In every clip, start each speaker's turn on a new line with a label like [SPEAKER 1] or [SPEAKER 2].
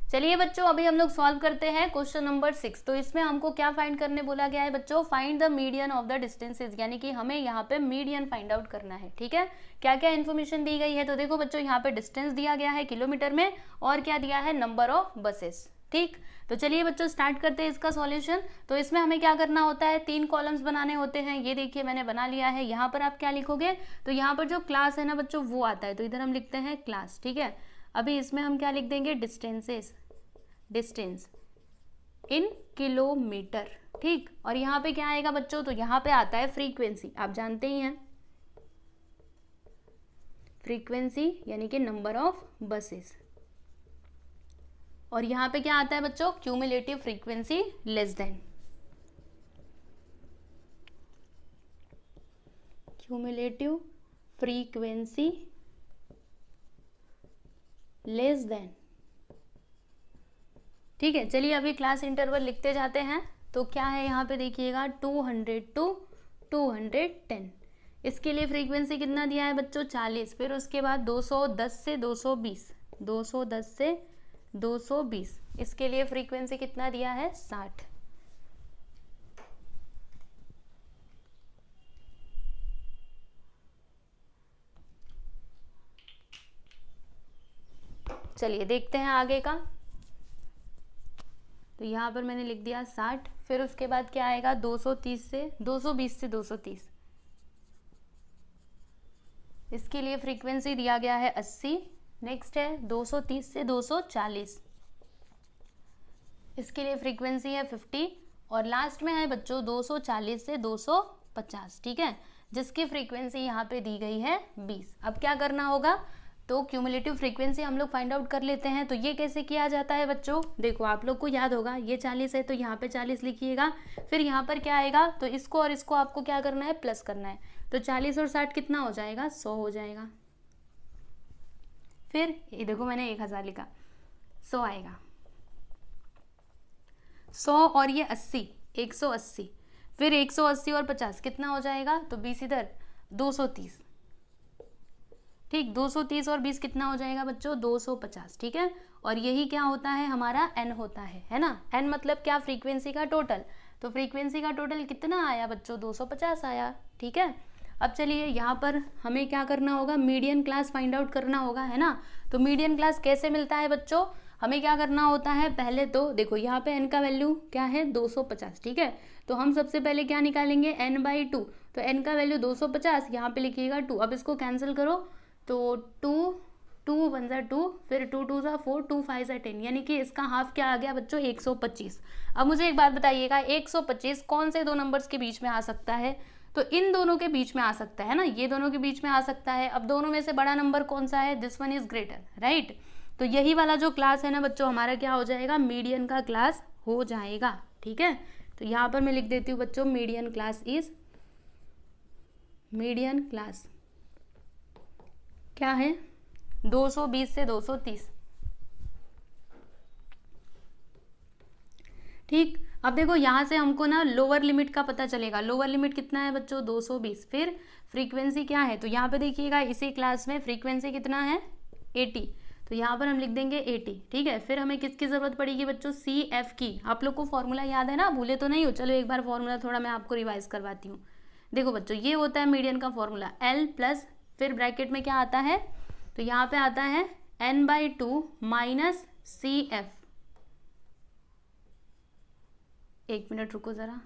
[SPEAKER 1] चलिए बच्चों, अभी हम लोग सॉल्व करते हैं क्वेश्चन नंबर 6। तो इसमें हमको क्या फाइंड करने बोला गया है बच्चों? Find the median of the distances, यानी कि हमें यहाँ पे मीडियन फाइंड आउट करना है। ठीक है, क्या क्या इन्फॉर्मेशन दी गई है? तो देखो बच्चों, यहाँ पे डिस्टेंस दिया गया है किलोमीटर में, और क्या दिया है? Number of buses. ठीक, तो चलिए बच्चों स्टार्ट करते हैं इसका सॉल्यूशन। तो इसमें हमें क्या करना होता है? 3 कॉलम्स बनाने होते हैं। ये देखिए मैंने बना लिया है। यहाँ पर आप क्या लिखोगे? तो यहाँ पर जो क्लास है ना बच्चों, वो आता है, तो इधर हम लिखते हैं क्लास। ठीक है, अभी इसमें हम क्या लिख देंगे? Distances, distance in kilometre. ठीक, और यहाँ पे क्या आएगा बच्चों? तो यहाँ पे आता है फ्रीक्वेंसी, आप जानते ही हैं फ्रीक्वेंसी यानी कि नंबर ऑफ बसेस। और यहाँ पे क्या आता है बच्चों? Cumulative frequency less than, cumulative frequency less than. ठीक है, चलिए अभी क्लास इंटरवल लिखते जाते हैं। तो क्या है यहाँ पे देखिएगा? 200 टू 210। इसके लिए फ्रीक्वेंसी कितना दिया है बच्चों? 40। फिर उसके बाद 210 से 220, 210 से 220। इसके लिए फ्रीक्वेंसी कितना दिया है? 60। चलिए देखते हैं आगे का। तो यहाँ पर मैंने लिख दिया 60। फिर उसके बाद क्या आएगा? 230 से 220 से 230। इसके लिए फ्रीक्वेंसी दिया गया है 80। नेक्स्ट है 230 से 240। इसके लिए फ्रीक्वेंसी है 50। और लास्ट में है बच्चों 240 से 250। ठीक है, जिसकी फ्रीक्वेंसी यहाँ पे दी गई है 20। अब क्या करना होगा? तो क्यूमुलेटिव फ्रीक्वेंसी हम लोग फाइंड आउट कर लेते हैं। तो ये कैसे किया जाता है बच्चों? देखो आप लोग को याद होगा, ये 40 है तो यहाँ पे 40 लिखिएगा। फिर यहाँ पर क्या आएगा? तो इसको और इसको आपको क्या करना है? प्लस करना है। तो 40 और 60 कितना हो जाएगा? 100 हो जाएगा। फिर ये देखो मैंने 1000 लिखा, 100 आएगा। 100 और ये 80, 180। फिर 180 और 50 कितना हो जाएगा? तो 20 इधर, 230। ठीक, 230 और 20 कितना हो जाएगा बच्चों? 250। ठीक है, और यही क्या होता है? हमारा n होता है ना। n मतलब क्या? फ्रीक्वेंसी का टोटल। तो फ्रीक्वेंसी का टोटल कितना आया बच्चों? 250 आया। ठीक है, अब चलिए यहाँ पर हमें क्या करना होगा? मीडियन क्लास फाइंड आउट करना होगा, है ना। तो मीडियन क्लास कैसे मिलता है बच्चों? हमें क्या करना होता है? पहले तो देखो यहाँ पे n का वैल्यू क्या है? 250। ठीक है, तो हम सबसे पहले क्या निकालेंगे? n/2। तो n का वैल्यू 250, यहाँ पे लिखिएगा 2। अब इसको कैंसिल करो, तो 2 2 1 जा 2, फिर 2 2 जा 4, 2 5 जा 10, यानी कि इसका हाफ क्या आ गया बच्चों? 125। अब मुझे एक बात बताइएगा, 125 कौन से दो नंबर्स के बीच में आ सकता है? तो इन दोनों के बीच में आ सकता है ना, ये दोनों के बीच में आ सकता है। अब दोनों में से बड़ा नंबर कौन सा है? This one is greater, right. तो यही वाला जो क्लास है ना बच्चों, हमारा क्या हो जाएगा? मीडियन का क्लास हो जाएगा। ठीक है, तो यहाँ पर मैं लिख देती हूँ बच्चों, median class is, median class क्या है? 220 से 230। ठीक, अब देखो यहाँ से हमको ना लोअर लिमिट का पता चलेगा। लोअर लिमिट कितना है बच्चों? 220। फिर फ्रीक्वेंसी क्या है? तो यहाँ पे देखिएगा इसी क्लास में फ्रीक्वेंसी कितना है? 80। तो यहाँ पर हम लिख देंगे 80। ठीक है, फिर हमें किसकी जरूरत पड़ेगी बच्चों? CF की। आप लोग को फॉर्मूला याद है ना? भूले तो नहीं हो? चलो एक बार फॉर्मूला थोड़ा मैं आपको रिवाइज करवाती हूँ। देखो बच्चों, ये होता है मीडियन का फॉर्मूला, L प्लस फिर ब्रैकेट में क्या आता है? तो यहाँ पे आता है n/2 माइनस CF। एक मिनट रुको जरा,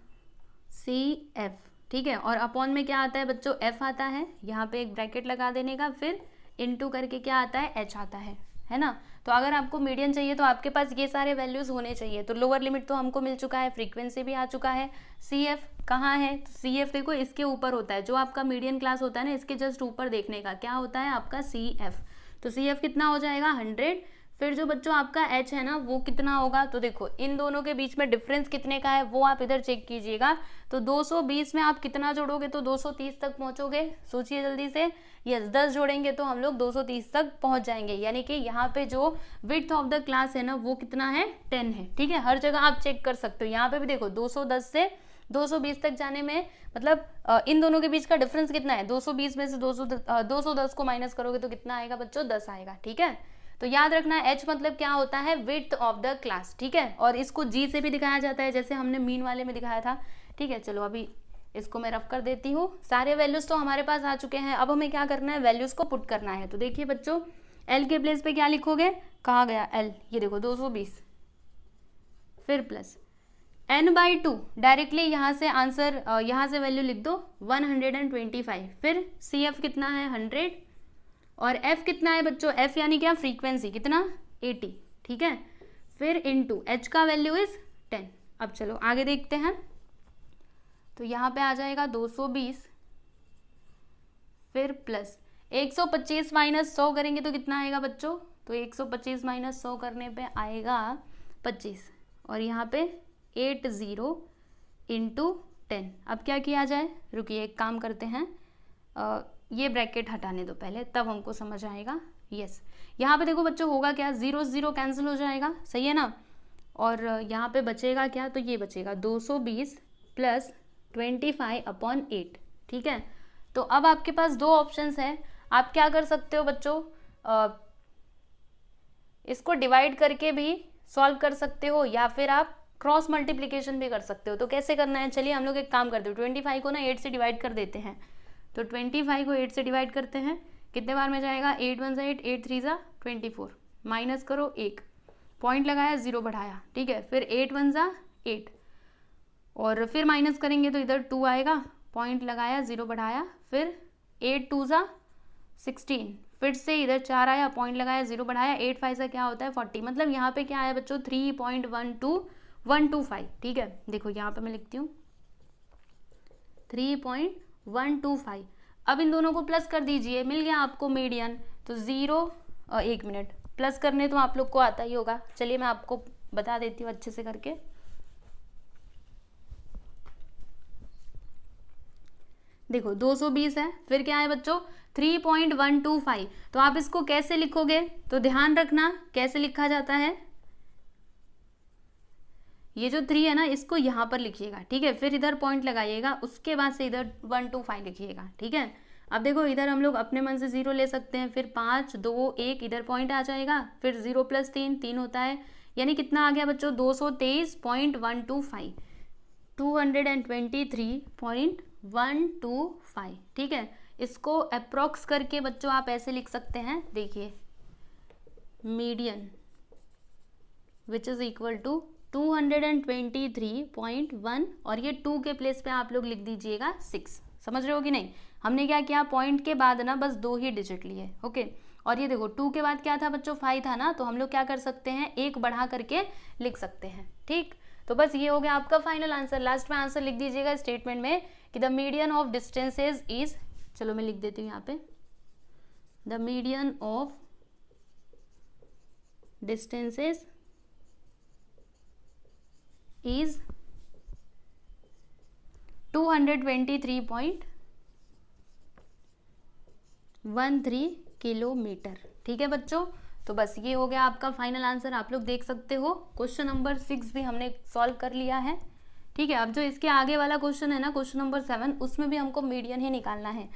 [SPEAKER 1] CF। ठीक है, और अपॉन में क्या आता है बच्चों? F आता है। यहाँ पे एक ब्रैकेट लगा देने का, फिर इनटू करके क्या आता है? H आता है ना। तो अगर आपको मीडियन चाहिए तो आपके पास ये सारे वैल्यूज होने चाहिए। तो लोअर लिमिट तो हमको मिल चुका है, फ्रीक्वेंसी भी आ चुका है। CF कहाँ है? तो CF देखो इसके ऊपर होता है, जो आपका मीडियन क्लास होता है ना, इसके जस्ट ऊपर देखने का क्या होता है आपका? CF। तो CF कितना हो जाएगा? 100। फिर जो बच्चों आपका H है ना, वो कितना होगा? तो देखो इन दोनों के बीच में डिफरेंस कितने का है वो आप इधर चेक कीजिएगा। तो 220 में आप कितना जोड़ोगे तो 230 तक पहुंचोगे? सोचिए जल्दी से। यस, 10 जोड़ेंगे तो हम लोग 230 तक पहुंच जाएंगे। यानी कि यहाँ पे जो विड्थ ऑफ द क्लास है ना, वो कितना है? 10 है। ठीक है, हर जगह आप चेक कर सकते हो। यहाँ पे भी देखो 210 से 220 तक जाने में मतलब इन दोनों के बीच का डिफरेंस कितना है? 220 में से 210 को माइनस करोगे तो कितना आएगा बच्चों? 10 आएगा। ठीक है, तो याद रखना h मतलब क्या होता है, विड्थ ऑफ द क्लास, ठीक है। और इसको g से भी दिखाया जाता है, जैसे हमने मीन वाले में दिखाया था, ठीक है। चलो अभी इसको मैं रफ कर देती हूँ। सारे वैल्यूज तो हमारे पास आ चुके हैं, अब हमें क्या करना है, वैल्यूज को पुट करना है। तो देखिए बच्चों, l के प्लेस पे क्या लिखोगे, कहाँ गया l, ये देखो 220, फिर प्लस n/2, डायरेक्टली यहाँ से आंसर, यहाँ से वैल्यू लिख दो 125, फिर CF कितना है 100, और F कितना है बच्चों, F यानी क्या, फ्रीक्वेंसी कितना 80, ठीक है। फिर इनटू H का वैल्यू इज 10। अब चलो आगे देखते हैं। तो यहाँ पे आ जाएगा 220, फिर प्लस 125 माइनस 100 करेंगे तो कितना आएगा बच्चों, तो 125 माइनस 100 करने पे आएगा 25, और यहाँ पे 80 इंटू 10। अब क्या किया जाए, रुकिए एक काम करते हैं, ये ब्रैकेट हटाने दो पहले, तब हमको समझ आएगा। यस, यहाँ पे देखो बच्चों होगा क्या, 0 0 कैंसिल हो जाएगा, सही है ना। और यहाँ पे बचेगा क्या, तो ये बचेगा 220 प्लस 25/8, ठीक है। तो अब आपके पास दो ऑप्शंस हैं, आप क्या कर सकते हो बच्चों, इसको डिवाइड करके भी सॉल्व कर सकते हो, या फिर आप क्रॉस मल्टीप्लिकेशन भी कर सकते हो। तो कैसे करना है, चलिए हम लोग एक काम करते हो, 25 को ना 8 से डिवाइड कर देते हैं। तो 25 को 8 से डिवाइड करते हैं, कितने बार में जाएगा, 8 1 8, 8 3 24, माइनस करो 1, पॉइंट लगाया 0 बढ़ाया, ठीक है। फिर 8 1 8, और फिर माइनस करेंगे तो इधर 2 आएगा, पॉइंट लगाया 0 बढ़ाया, फिर 8 2 16, फिर से इधर 4 आया, पॉइंट लगाया 0 बढ़ाया, 8 5 क्या होता है 40, मतलब यहाँ पे क्या आया बच्चों 3.12125, ठीक है। देखो यहाँ पे मैं लिखती हूँ 3.125। अब इन दोनों को प्लस कर दीजिए, मिल गया आपको मीडियन। तो 0, 1 मिनट, प्लस करने तो आप लोग को आता ही होगा, चलिए मैं आपको बता देती हूँ अच्छे से करके। देखो 220 है, फिर क्या है बच्चों 3.125, तो आप इसको कैसे लिखोगे, तो ध्यान रखना कैसे लिखा जाता है, ये जो 3 है ना इसको यहाँ पर लिखिएगा, ठीक है। फिर इधर पॉइंट लगाइएगा, उसके बाद से इधर 125 लिखिएगा, ठीक है। अब देखो इधर हम लोग अपने मन से 0 ले सकते हैं, फिर 5 2 1 इधर पॉइंट आ जाएगा, फिर 0 + 3 3 होता है, यानी कितना आ गया बच्चों 223.125, 223.125, ठीक है। इसको अप्रॉक्स करके बच्चों आप ऐसे लिख सकते हैं, देखिए median which is equal to 223.1, और ये 2 के प्लेस पे आप लोग लिख दीजिएगा 6, समझ रहे हो कि नहीं। हमने क्या किया, पॉइंट के बाद ना बस 2 ही डिजिट लिए, ओके। और ये देखो 2 के बाद क्या था बच्चों 5 था ना, तो हम लोग क्या कर सकते हैं, 1 बढ़ा करके लिख सकते हैं, ठीक। तो बस ये हो गया आपका फाइनल आंसर। लास्ट में आंसर लिख दीजिएगा स्टेटमेंट में कि the median of distances is, चलो मैं लिख देती हूँ यहाँ पे, the median of distances is 223.13 kilometre, ठीक है बच्चों। तो बस ये हो गया आपका फाइनल आंसर, आप लोग देख सकते हो। क्वेश्चन नंबर 6 भी हमने सॉल्व कर लिया है, ठीक है। अब जो इसके आगे वाला क्वेश्चन है ना, क्वेश्चन नंबर 7, उसमें भी हमको मीडियन ही निकालना है।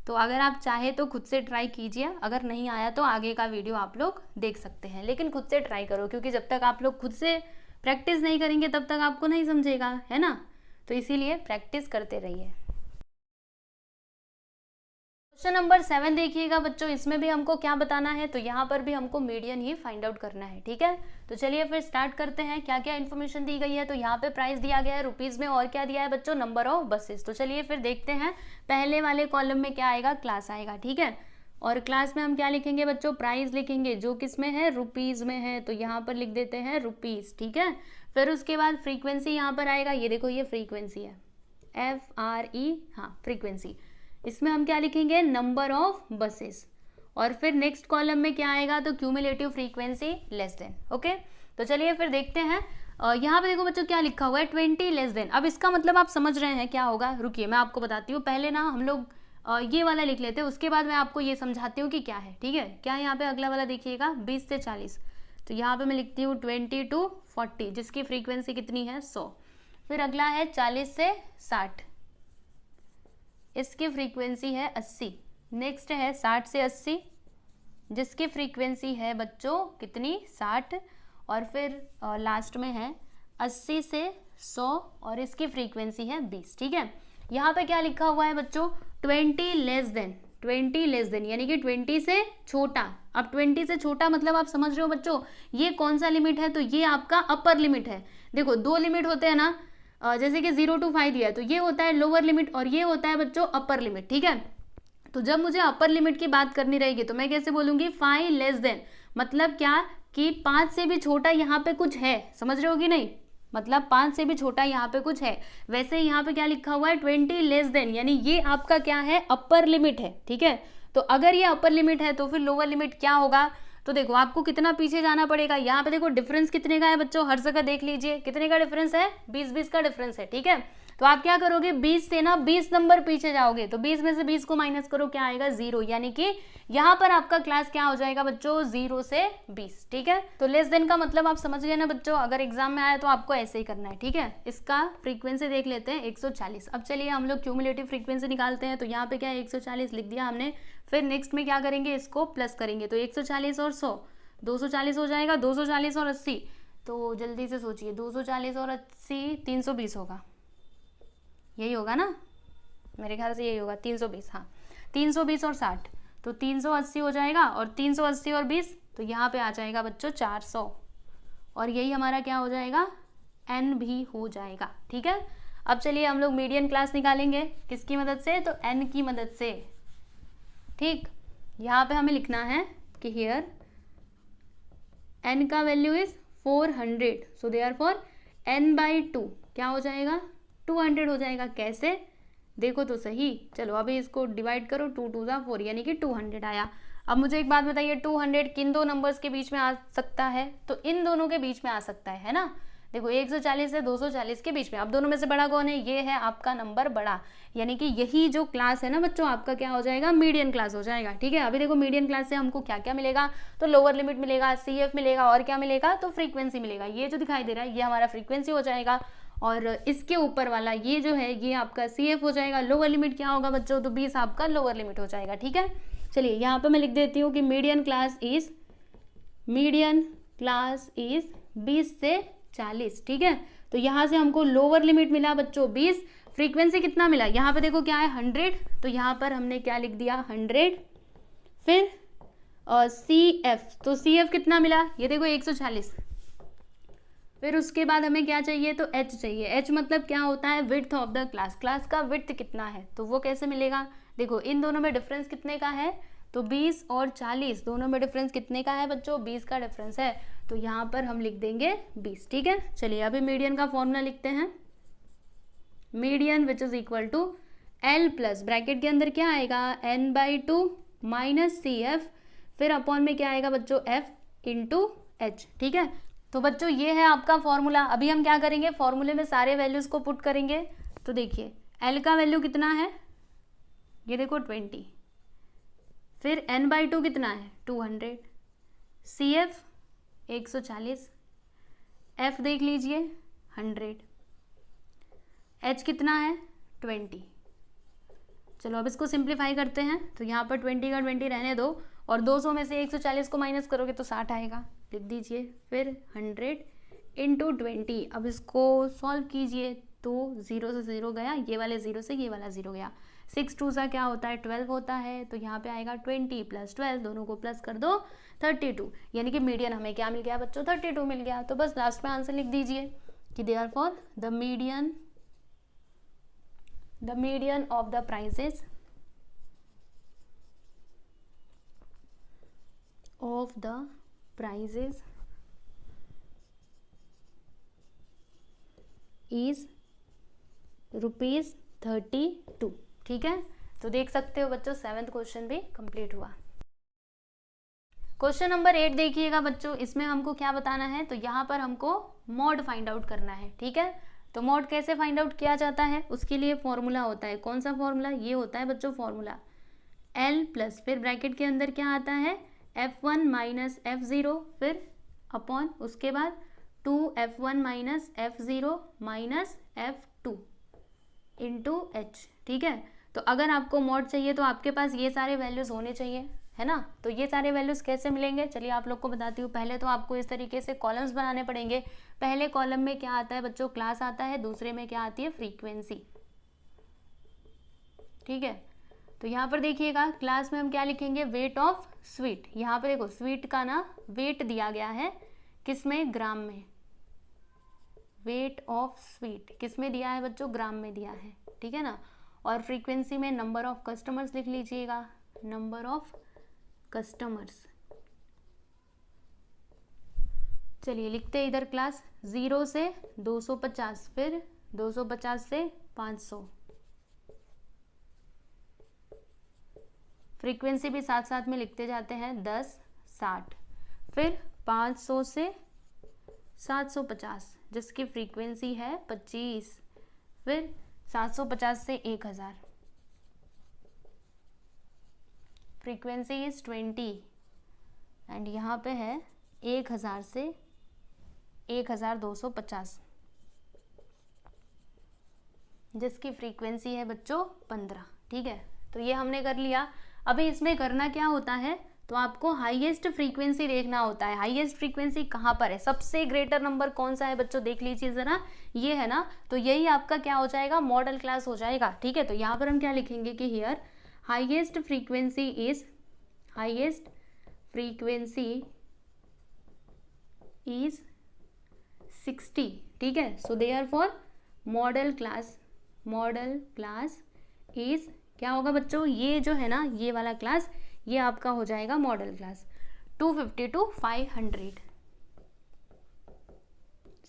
[SPEAKER 1] तो अगर आप चाहे तो खुद से ट्राई कीजिए, अगर नहीं आया तो आगे का वीडियो आप लोग देख सकते हैं, लेकिन खुद से ट्राई करो, क्योंकि जब तक आप लोग खुद से प्रैक्टिस नहीं करेंगे तब तक आपको नहीं समझेगा, है ना। तो इसीलिए प्रैक्टिस करते रहिए। क्वेश्चन नंबर 7 देखिएगा बच्चों, इसमें भी हमको क्या बताना है, तो यहाँ पर भी हमको मीडियन ही फाइंड आउट करना है, ठीक है। तो चलिए फिर स्टार्ट करते हैं। क्या क्या इन्फॉर्मेशन दी गई है, तो यहाँ पे प्राइस दिया गया है रुपीज में, और क्या दिया है बच्चों, नंबर ऑफ बसेस। तो चलिए फिर देखते हैं, पहले वाले कॉलम में क्या आएगा, क्लास आएगा, ठीक है। और क्लास में हम क्या लिखेंगे बच्चों, प्राइस लिखेंगे, जो किस में है, रुपीज में है, तो यहाँ पर लिख देते हैं रुपीज, ठीक है। फिर उसके बाद फ्रीक्वेंसी यहाँ पर आएगा, ये देखो ये फ्रीक्वेंसी है, FRE, हाँ फ्रीक्वेंसी। इसमें हम क्या लिखेंगे, नंबर ऑफ बसेस। और फिर नेक्स्ट कॉलम में क्या आएगा, तो cumulative frequency less than, okay. तो चलिए फिर देखते हैं, यहाँ पे देखो बच्चों क्या लिखा हुआ है, 20 लेस देन। अब इसका मतलब आप समझ रहे हैं क्या होगा, रुकिए मैं आपको बताती हूँ। पहले ना हम लोग ये वाला लिख लेते हैं, उसके बाद मैं आपको ये समझाती हूँ कि क्या है, ठीक है। क्या यहाँ पे अगला वाला देखिएगा, 20 से 40, तो यहाँ पे मैं लिखती हूँ 20 to 40, जिसकी फ्रीक्वेंसी कितनी है 100। फिर अगला है 40 से 60, इसकी फ्रीक्वेंसी है 80। नेक्स्ट है 60 से 80, जिसकी फ्रीक्वेंसी है बच्चों कितनी 60, और फिर लास्ट में है 80 से 100 और इसकी फ्रीक्वेंसी है 20। ठीक है, यहाँ पे क्या लिखा हुआ है बच्चों 20 लेस देन यानी कि 20 से छोटा। अब 20 से छोटा मतलब आप समझ रहे हो बच्चों ये कौन सा लिमिट है, तो ये आपका अपर लिमिट है। देखो दो लिमिट होते हैं ना, जैसे कि 0 to 5 दिया है तो ये होता है लोअर लिमिट और ये होता है बच्चों अपर लिमिट। ठीक है, तो जब मुझे अपर लिमिट की बात करनी रहेगी तो मैं कैसे बोलूंगी 5 लेस देन, मतलब क्या कि 5 से भी छोटा यहाँ पे कुछ है, समझ रहे हो कि नहीं, मतलब 5 से भी छोटा यहाँ पे कुछ है। वैसे यहाँ पे क्या लिखा हुआ है 20 लेस देन, यानी ये आपका क्या है अपर लिमिट है। ठीक है, तो अगर ये अपर लिमिट है तो फिर लोअर लिमिट क्या होगा, तो देखो आपको कितना पीछे जाना पड़ेगा। यहाँ पे देखो डिफरेंस कितने का है बच्चों, हर जगह देख लीजिए कितने का डिफरेंस है, 20-20 का डिफरेंस है। ठीक है, तो आप क्या करोगे 20 से ना 20 नंबर पीछे जाओगे, तो 20 में से 20 को माइनस करो, क्या आएगा 0, यानी कि यहाँ पर आपका क्लास क्या हो जाएगा बच्चों 0 से 20। ठीक है, तो लेस देन का मतलब आप समझ गए ना बच्चों, अगर एग्जाम में आया तो आपको ऐसे ही करना है। ठीक है, इसका फ्रीक्वेंसी देख लेते हैं 140। अब चलिए हम लोग क्यूमुलेटिव फ्रीक्वेंसी निकालते हैं, तो यहाँ पे क्या है 140 लिख दिया हमने। फिर नेक्स्ट में क्या करेंगे, इसको प्लस करेंगे, तो 140 और 100 240 हो जाएगा, 240 और 80, तो जल्दी से सोचिए 240 और 80 320 होगा, यही होगा ना, मेरे ख्याल से यही होगा 320। हाँ 320 और 60 तो 380 हो जाएगा, और 380 और 20 तो यहाँ पे आ जाएगा बच्चों 400, और यही हमारा क्या हो जाएगा n भी हो जाएगा। ठीक है, अब चलिए हम लोग मीडियन क्लास निकालेंगे, किसकी मदद से, तो n की मदद से। ठीक, यहाँ पे हमें लिखना है कि हियर n का value is 400, so therefore n/2 क्या हो जाएगा 200 हो जाएगा। कैसे, देखो तो सही, चलो अभी इसको डिवाइड करो, 2 2 जा 4 यानी कि 200 आया। अब मुझे एक बात बताइए 200 किन दो नंबर्स के बीच में आ सकता है, तो इन दोनों के बीच में आ सकता है ना। देखो 140 से 240 के बीच में, अब दोनों में से बड़ा कौन है, ये है आपका नंबर बड़ा, यानी कि यही जो क्लास है ना बच्चों आपका क्या हो जाएगा मीडियन क्लास हो जाएगा। ठीक है, अभी देखो मीडियन क्लास से हमको क्या क्या मिलेगा, तो लोअर लिमिट मिलेगा, CF मिलेगा, और क्या मिलेगा, तो फ्रीक्वेंसी मिलेगा। ये जो दिखाई दे रहा है ये हमारा फ्रीक्वेंसी हो जाएगा, और इसके ऊपर वाला ये जो है ये आपका CF हो जाएगा। लोअर लिमिट क्या होगा बच्चों, तो 20 आपका लोअर लिमिट हो जाएगा। ठीक है, चलिए यहाँ पे मैं लिख देती हूँ कि मीडियन क्लास इज 20 से 40। ठीक है, तो यहाँ से हमको लोअर लिमिट मिला बच्चों 20, फ्रीक्वेंसी कितना मिला, यहाँ पे देखो क्या है 100, तो यहाँ पर हमने क्या लिख दिया 100। फिर CF, तो CF कितना मिला, ये देखो 140। फिर उसके बाद हमें क्या चाहिए, तो H चाहिए। H मतलब क्या होता है, width of the class, class का विड्थ कितना है, तो वो कैसे मिलेगा, देखो इन दोनों में डिफरेंस कितने का है, तो 20 और 40 दोनों में डिफरेंस कितने का है बच्चों, 20 का डिफरेंस है, तो यहाँ पर हम लिख देंगे 20। ठीक है, चलिए अभी मीडियन का फॉर्मूला लिखते हैं। Median which is equal to L plus bracket के अंदर क्या आएगा n/2 माइनस CF, फिर अपॉन में क्या आएगा बच्चों F इंटू H। ठीक है, तो बच्चों ये है आपका फॉर्मूला। अभी हम क्या करेंगे, फॉर्मूले में सारे वैल्यूज को पुट करेंगे, तो देखिए L का वैल्यू कितना है, ये देखो 20, फिर n/2 कितना है 200, CF 140, F देख लीजिए 100, H कितना है 20। चलो अब इसको सिंप्लीफाई करते हैं, तो यहाँ पर 20 का 20 रहने दो, और 200 में से 140 को माइनस करोगे तो 60 आएगा, लिख दीजिए। फिर 100 इंटू 20, अब इसको सॉल्व कीजिए, तो 0 से 0 गया, ये वाले 0 से ये वाला 0 गया, 6 2 सा क्या होता है 12 होता है, तो यहाँ पे आएगा 20 प्लस 12, दोनों को प्लस कर दो 32, यानी कि मीडियन हमें क्या मिल गया बच्चों 32 मिल गया। तो बस लास्ट में आंसर लिख दीजिए कि therefore the median of the prices is ₹32। ठीक है, तो देख सकते हो बच्चों 7th क्वेश्चन भी कंप्लीट हुआ। क्वेश्चन नंबर 8 देखिएगा बच्चों, इसमें हमको क्या बताना है, तो यहाँ पर हमको मॉड फाइंड आउट करना है। ठीक है, तो मॉड कैसे फाइंड आउट किया जाता है, उसके लिए फॉर्मूला होता है, कौन सा फॉर्मूला, ये होता है बच्चों फॉर्मूला L प्लस, फिर ब्रैकेट के अंदर क्या आता है F1 माइनस F0, फिर अपॉन उसके बाद 2F1 minus F0 minus F2 into H। ठीक है, तो अगर आपको मॉड चाहिए तो आपके पास ये सारे वैल्यूज होने चाहिए, है ना। तो ये सारे वैल्यूज कैसे मिलेंगे, चलिए आप लोग को बताती हूँ। पहले तो आपको इस तरीके से कॉलम्स बनाने पड़ेंगे। पहले कॉलम में क्या आता है बच्चों, क्लास आता है, दूसरे में क्या आती है, फ्रीक्वेंसी। ठीक है, तो यहाँ पर देखिएगा क्लास में हम क्या लिखेंगे, वेट ऑफ स्वीट। यहाँ पर देखो स्वीट का ना वेट दिया गया है, किसमें, ग्राम में। वेट ऑफ स्वीट किस में दिया है बच्चों, ग्राम में दिया है, ठीक है ना। और फ्रीक्वेंसी में नंबर ऑफ कस्टमर्स लिख लीजिएगा, नंबर ऑफ कस्टमर्स। चलिए लिखते हैं इधर क्लास 0 से 250, फिर 250 से 500। फ्रीक्वेंसी भी साथ साथ में लिखते जाते हैं, 10, 60, फिर 500 से 750 जिसकी फ्रीक्वेंसी है 25, फिर 750 से 1000, फ्रीक्वेंसी इज 20, एंड यहाँ पे है 1000 से 1250 जिसकी फ्रीक्वेंसी है बच्चों 15। ठीक है, तो ये हमने कर लिया। अभी इसमें करना क्या होता है, तो आपको हाईएस्ट फ्रीक्वेंसी देखना होता है। हाईएस्ट फ्रीक्वेंसी कहाँ पर है, सबसे ग्रेटर नंबर कौन सा है बच्चों, देख लीजिए जरा, ये है ना। तो यही आपका क्या हो जाएगा, मॉडल क्लास हो जाएगा। ठीक है, तो यहाँ पर हम क्या लिखेंगे कि हियर हाईएस्ट फ्रीक्वेंसी इज 60। ठीक है, so therefore model class is क्या होगा बच्चों, ये जो है ना ये वाला क्लास, ये आपका हो जाएगा मॉडल क्लास 250 to 500।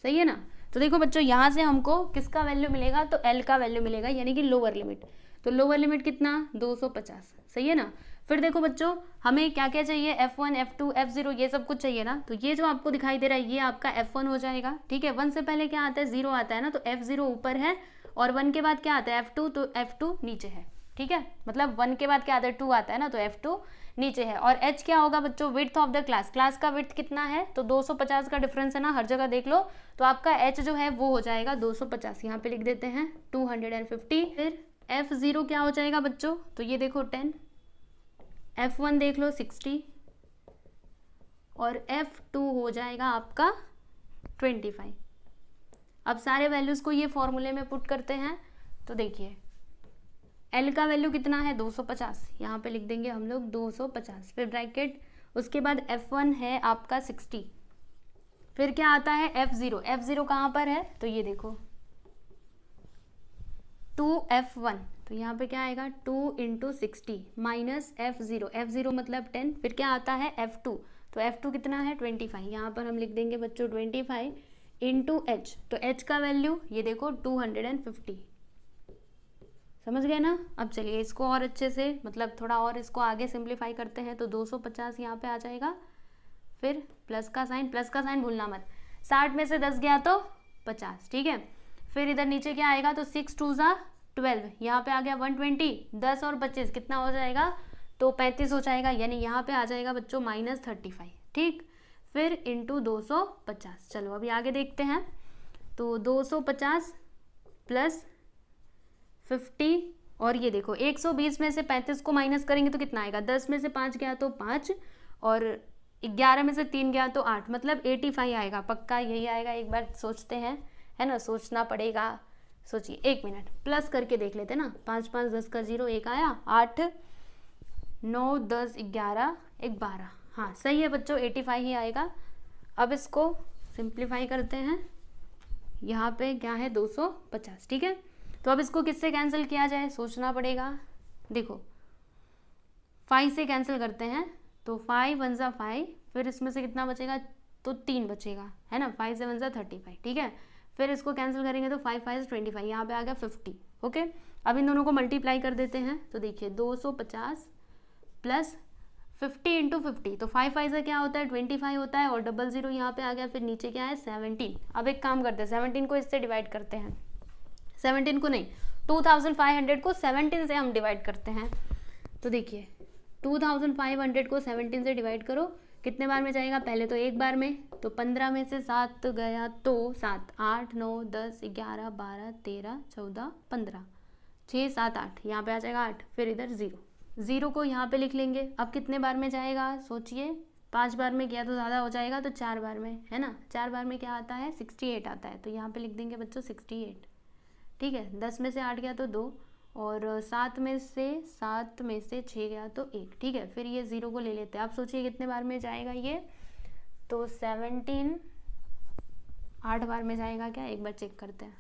[SPEAKER 1] सही है ना। तो देखो बच्चों यहाँ से हमको किसका वैल्यू मिलेगा, तो L का वैल्यू मिलेगा, यानी कि लोअर लिमिट। तो लोअर लिमिट कितना, 250। सही है ना। फिर देखो बच्चों हमें क्या क्या चाहिए, F1, F2, F0 ये सब कुछ चाहिए ना। तो ये जो आपको दिखाई दे रहा है ये आपका F1 हो जाएगा। ठीक है, 1 से पहले क्या आता है, 0 आता है ना, तो F0 ऊपर है, और 1 के बाद क्या आता है, F2, तो F2 नीचे है। ठीक है, मतलब 1 के बाद क्या आता है, 2 आता है ना, तो F2 नीचे है। और H क्या होगा बच्चों, width of the class. Class का विड्थ कितना है, तो 250 का डिफरेंस है ना, हर जगह देख लो। तो आपका H जो है वो हो जाएगा 250, यहाँ पे लिख देते हैं 250। फिर F0 क्या हो जाएगा बच्चों, तो ये देखो 10, F1 देख लो 60, और F2 हो जाएगा आपका 25। अब सारे वैल्यूज को ये फॉर्मूले में पुट करते हैं, तो देखिए L का वैल्यू कितना है, 250, यहाँ पे लिख देंगे हम लोग 250, फिर ब्रैकेट, उसके बाद F1 है आपका 60, फिर क्या आता है F0। F0 कहाँ पर है, तो ये देखो 2F1, तो यहाँ पे क्या आएगा 2 × 60 माइनस F0। F0 मतलब 10, फिर क्या आता है F2, तो F2 कितना है 25, यहाँ पर हम लिख देंगे बच्चों 25 × H, तो H का वैल्यू ये देखो 250। समझ गए ना। अब चलिए इसको और अच्छे से, मतलब थोड़ा और इसको आगे सिंप्लीफाई करते हैं, तो 250 यहाँ पे आ जाएगा, फिर प्लस का साइन भूलना मत, 60 में से 10 गया तो 50। ठीक है, फिर इधर नीचे क्या आएगा, तो 6 2 = 12, यहाँ पे आ गया 120, 10 और 25 कितना हो जाएगा, तो 35 हो जाएगा, यानी यहाँ पे आ जाएगा बच्चों -35। ठीक, फिर इंटू 250। चलो अभी आगे देखते हैं, तो 250 प्लस 50, और ये देखो 120 में से 35 को माइनस करेंगे तो कितना आएगा, 10 में से 5 गया तो 5, और 11 में से 3 गया तो 8, मतलब 85 आएगा, पक्का यही आएगा। एक बार सोचते हैं, है ना, सोचना पड़ेगा। सोचिए 1 मिनट, प्लस करके देख लेते ना, 5 5 10 का 0, 1 आया, 8 9 10 11 1 12, हाँ सही है बच्चों, 85 ही आएगा। अब इसको सिंप्लीफाई करते हैं, यहाँ पे क्या है 250। ठीक है, तो अब इसको किससे कैंसिल किया जाए, सोचना पड़ेगा। देखो 5 से कैंसिल करते हैं, तो 5 1 = 5, फिर इसमें से कितना बचेगा, तो 3 बचेगा, है ना, 5 7 = 35। ठीक है, फिर इसको कैंसिल करेंगे तो 5 5 = 25, यहाँ पे आ गया 50। ओके, अब इन दोनों को मल्टीप्लाई कर देते हैं, तो देखिए 250 प्लस 50 × 50, तो 5 5 से क्या होता है 25 होता है, और 00 यहाँ पे आ गया, फिर नीचे क्या है 17। अब एक काम करते हैं, 17 को इससे डिवाइड करते हैं, 17 को नहीं, 2500 को 17 से हम डिवाइड करते हैं। तो देखिए 2500 को 17 से डिवाइड करो, कितने बार में जाएगा, पहले तो एक बार में, तो 15 में से 7 गया तो 7, 8 9 10 11 12 13 14 15, 6 7 8, यहाँ पे आ जाएगा 8, फिर इधर 0, 0 को यहाँ पे लिख लेंगे। अब कितने बार में जाएगा सोचिए, 5 बार में किया तो ज़्यादा हो जाएगा, तो 4 बार में, है ना। 4 बार में क्या आता है, 68 आता है, तो यहाँ पे लिख देंगे बच्चों 68। ठीक है, 10 में से 8 गया तो 2, और 7 में से 6 गया तो 1। ठीक है, फिर ये 0 को ले लेते हैं। आप सोचिए कितने बार में जाएगा ये, तो 17 8 बार में जाएगा क्या, एक बार चेक करते हैं।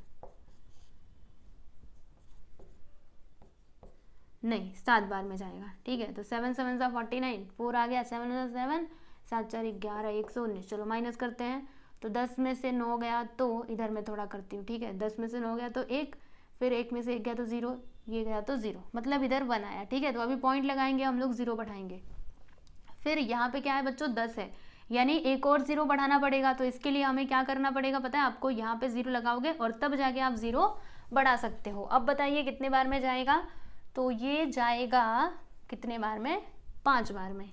[SPEAKER 1] नहीं, 7 बार में जाएगा। ठीक है, तो 7 7 सा 49, 4 आ गया, 7 7 7 4 11 119। चलो माइनस करते हैं, तो 10 में से 9 गया तो इधर मैं थोड़ा करती हूँ। ठीक है, 10 में से 9 गया तो 1, फिर 1 में से 1 गया तो 0, ये गया तो 0, मतलब इधर 1 आया। ठीक है, तो अभी पॉइंट लगाएंगे हम लोग, 0 बढ़ाएंगे। फिर यहाँ पे क्या है बच्चों, 10 है, यानी एक और 0 बढ़ाना पड़ेगा। तो इसके लिए हमें क्या करना पड़ेगा पता है आपको, यहाँ पे 0 लगाओगे और तब जाके आप 0 बढ़ा सकते हो। अब बताइए कितने बार में जाएगा, तो ये जाएगा कितने बार में, 5 बार में।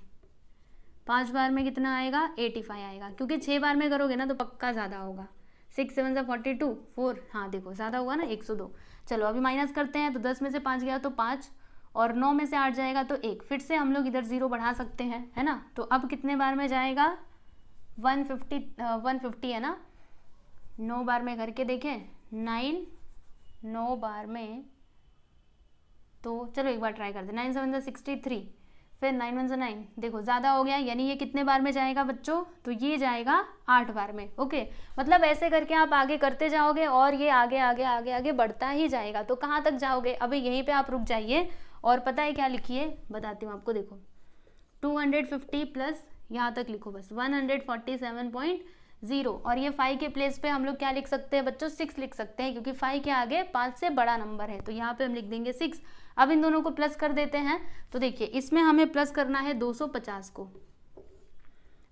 [SPEAKER 1] 5 बार में कितना आएगा, 85 आएगा, क्योंकि 6 बार में करोगे ना तो पक्का ज़्यादा होगा। 6 7 सा 42, 4, हाँ देखो ज़्यादा हुआ ना, 102। चलो अभी माइनस करते हैं, तो 10 में से 5 गया तो 5, और 9 में से 8 जाएगा तो 1। फिर से हम लोग इधर 0 बढ़ा सकते हैं, है ना। तो अब कितने बार में जाएगा, 150 है ना। 9 बार में करके देखें, 9 बार में, तो चलो एक बार ट्राई कर दे। 9 7 सा 63, फिर 9 1 सा 9, देखो ज़्यादा हो गया, यानी ये कितने बार में जाएगा बच्चों, तो ये जाएगा 8 बार में। ओके, मतलब ऐसे करके आप आगे करते जाओगे और ये आगे आगे आगे आगे बढ़ता ही जाएगा। तो कहाँ तक जाओगे, अभी यहीं पे आप रुक जाइए, और पता है क्या लिखिए, बताती हूँ आपको। देखो 250 प्लस यहाँ तक लिखो बस, 147.0, और ये 5 के प्लेस पे हम लोग क्या लिख सकते हैं बच्चों, 6 लिख सकते हैं, क्योंकि 5 के आगे 5 से बड़ा नंबर है, तो यहाँ पे हम लिख देंगे 6। अब इन दोनों को प्लस कर देते हैं, तो देखिए इसमें हमें प्लस करना है 250 को।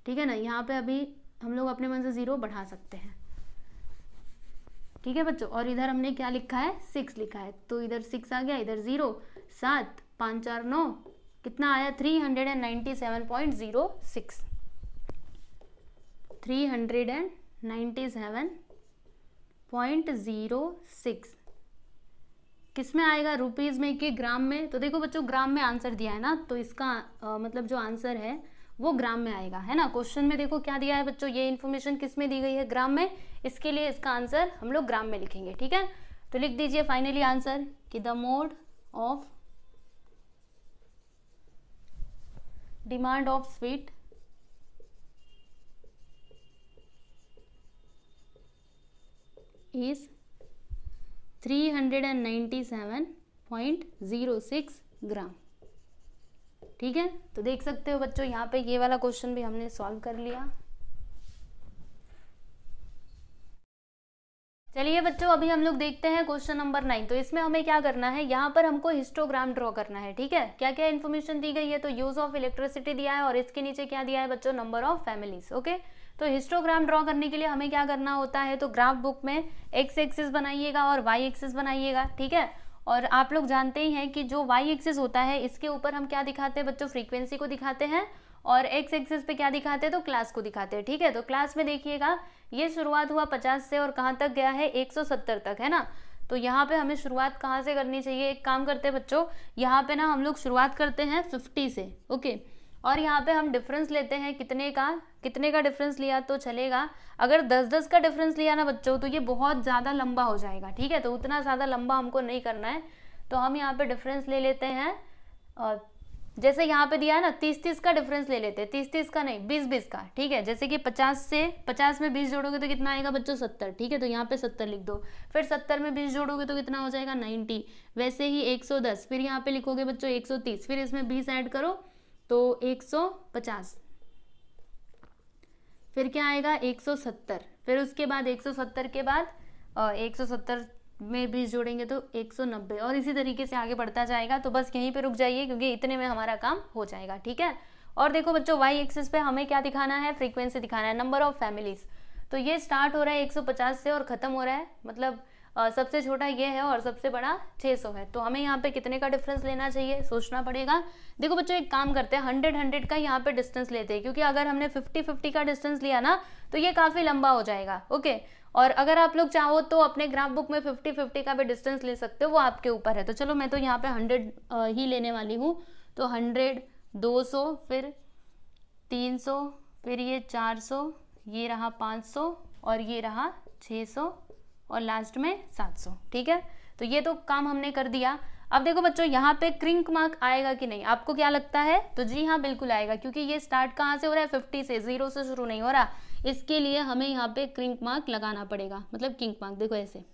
[SPEAKER 1] ठीक है ना, यहाँ पे अभी हम लोग अपने मन से 0 बढ़ा सकते हैं। ठीक है बच्चों, और इधर हमने क्या लिखा है, 6 लिखा है, तो इधर 6 आ गया, इधर 0, 7 5 4 9, कितना आया, 397.06, 397.06 किस में आएगा, रुपीज़ में कि ग्राम में। तो देखो बच्चों ग्राम में आंसर दिया है ना, तो इसका मतलब जो आंसर है वो ग्राम में आएगा, है ना। क्वेश्चन में देखो क्या दिया है बच्चों, ये इन्फॉर्मेशन किस में दी गई है, ग्राम में। इसके लिए इसका आंसर हम लोग ग्राम में लिखेंगे। ठीक है, तो लिख दीजिए फाइनली आंसर कि the mode of demand of sweet is 397.06 ग्राम। ठीक है, तो देख सकते हो बच्चों यहाँ पे ये वाला क्वेश्चन भी हमने सॉल्व कर लिया। चलिए बच्चों अभी हम लोग देखते हैं क्वेश्चन नंबर 9। तो इसमें हमें क्या करना है, यहाँ पर हमको हिस्टोग्राम ड्रॉ करना है। ठीक है, क्या क्या इन्फॉर्मेशन दी गई है, तो यूज ऑफ इलेक्ट्रिसिटी दिया है, और इसके नीचे क्या दिया है बच्चों, नंबर ऑफ फैमिलीज। ओके, तो हिस्टोग्राम ड्रॉ करने के लिए हमें क्या करना होता है, तो ग्राफ बुक में एक्स एक्सिस बनाइएगा और वाई एक्सिस बनाइएगा। ठीक है, और आप लोग जानते ही हैं कि जो वाई एक्सिस होता है इसके ऊपर हम क्या दिखाते हैं बच्चों, फ्रीक्वेंसी को दिखाते हैं, और एक्स एक्सिस पे क्या दिखाते हैं, तो क्लास को दिखाते हैं। ठीक है, तो क्लास में देखिएगा ये शुरुआत हुआ 50 से और कहाँ तक गया है, 170 तक, है ना। तो यहाँ पे हमें शुरुआत कहाँ से करनी चाहिए, एक काम करते हैं बच्चों, यहाँ पे ना हम लोग शुरुआत करते हैं 50 से। ओके, और यहाँ पे हम डिफरेंस लेते हैं, कितने का डिफरेंस लिया तो चलेगा। अगर 10-10 का डिफरेंस लिया ना बच्चों तो ये बहुत ज़्यादा लंबा हो जाएगा। ठीक है, तो उतना ज़्यादा लंबा हमको नहीं करना है, तो हम यहाँ पे डिफरेंस ले लेते हैं, और जैसे यहाँ पे दिया है ना 30-30 का डिफरेंस ले लेते हैं, 30-30 का नहीं, 20-20 का। ठीक है, जैसे कि 50 में 20 जोड़ोगे तो कितना आएगा बच्चों, 70। ठीक है, तो यहाँ पे 70 लिख दो, फिर 70 में 20 जोड़ोगे तो कितना हो जाएगा, 90। वैसे ही 110, फिर यहाँ पे लिखोगे बच्चों 130, फिर इसमें 20 ऐड करो तो 150, फिर क्या आएगा 170, फिर उसके बाद 170 के बाद 170 में 20 जोड़ेंगे तो 190, और इसी तरीके से आगे बढ़ता जाएगा। तो बस यहीं पे रुक जाइए, क्योंकि इतने में हमारा काम हो जाएगा। ठीक है, और देखो बच्चों वाई एक्सिस पे हमें क्या दिखाना है, फ्रीक्वेंसी दिखाना है, नंबर ऑफ फैमिलीज। तो ये स्टार्ट हो रहा है 150 से और खत्म हो रहा है, मतलब सबसे छोटा ये है और सबसे बड़ा 600 है। तो हमें यहाँ पे कितने का डिफरेंस लेना चाहिए, सोचना पड़ेगा। देखो बच्चों एक काम करते हैं, 100-100 का यहाँ पे डिस्टेंस लेते हैं, क्योंकि अगर हमने 50-50 का डिस्टेंस लिया ना तो ये काफ़ी लंबा हो जाएगा। ओके, और अगर आप लोग चाहो तो अपने ग्राफ बुक में 50-50 का भी डिस्टेंस ले सकते हो, वो आपके ऊपर है। तो चलो मैं तो यहाँ पे 100 ही लेने वाली हूँ, तो 100, 200, फिर 300, फिर ये 400, ये रहा 500 और ये रहा 600 और लास्ट में 700। ठीक है, तो ये तो काम हमने कर दिया। अब देखो बच्चों यहाँ पे क्रिंक मार्क आएगा कि नहीं, आपको क्या लगता है? तो जी हाँ बिल्कुल आएगा, क्योंकि ये स्टार्ट कहाँ से हो रहा है? 50 से, 0 से शुरू नहीं हो रहा। इसके लिए हमें यहाँ पे क्रिंक मार्क लगाना पड़ेगा, मतलब किंक मार्क। देखो ऐसे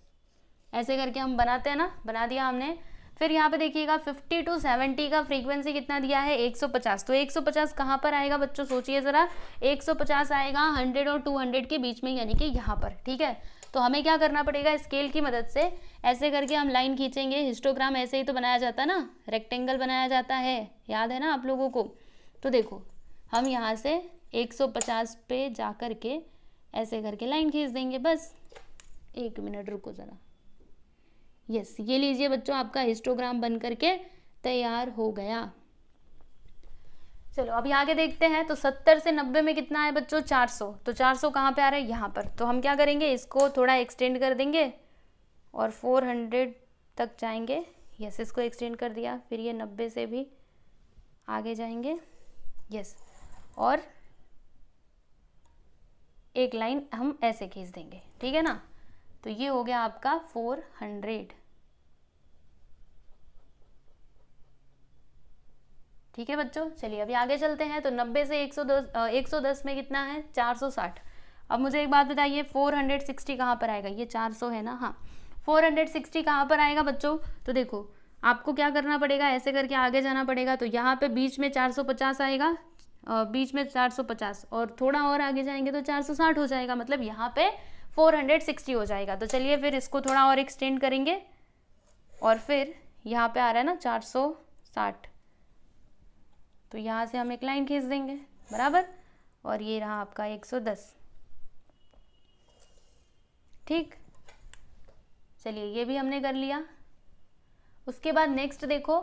[SPEAKER 1] ऐसे करके हम बनाते हैं ना, बना दिया हमने। फिर यहाँ पे देखिएगा 50 to 70 का फ्रीक्वेंसी कितना दिया है? 150। तो 150 कहाँ पर आएगा बच्चों, सोचिए ज़रा। 150 आएगा 100 और 200 के बीच में, यानी कि यहाँ पर। ठीक है, तो हमें क्या करना पड़ेगा? स्केल की मदद से ऐसे करके हम लाइन खींचेंगे। हिस्टोग्राम ऐसे ही तो बनाया जाता है ना, रेक्टेंगल बनाया जाता है, याद है ना आप लोगों को? तो देखो हम यहाँ से 150 पे जा कर के ऐसे करके लाइन खींच देंगे। बस 1 मिनट रुको ज़रा। यस, ये लीजिए बच्चों, आपका हिस्टोग्राम बन करके तैयार हो गया। चलो अभी आगे देखते हैं। तो 70 से 90 में कितना है बच्चों? 400। तो 400 कहाँ पे आ रहा है? यहाँ पर। तो हम क्या करेंगे, इसको थोड़ा एक्सटेंड कर देंगे और 400 तक जाएंगे। यस, इसको एक्सटेंड कर दिया। फिर ये 90 से भी आगे जाएंगे। यस, और एक लाइन हम ऐसे खींच देंगे। ठीक है ना, तो ये हो गया आपका 400। ठीक है बच्चों, चलिए अभी आगे चलते हैं। तो 90 से 110 में कितना है? 460। अब मुझे एक बात बताइए, 460 कहाँ पर आएगा? ये 400 है ना, हाँ। 460 कहाँ पर आएगा बच्चों? तो देखो आपको क्या करना पड़ेगा, ऐसे करके आगे जाना पड़ेगा। तो यहाँ पे बीच में 450 आएगा, बीच में 450, और थोड़ा और आगे जाएंगे तो 460 हो जाएगा, मतलब यहाँ पे 460 हो जाएगा। तो चलिए फिर इसको थोड़ा और एक्सटेंड करेंगे, और फिर यहाँ पे आ रहा है ना 460, तो यहाँ से हम एक लाइन खींच देंगे, बराबर। और ये रहा आपका 110। ठीक, चलिए ये भी हमने कर लिया। उसके बाद नेक्स्ट देखो,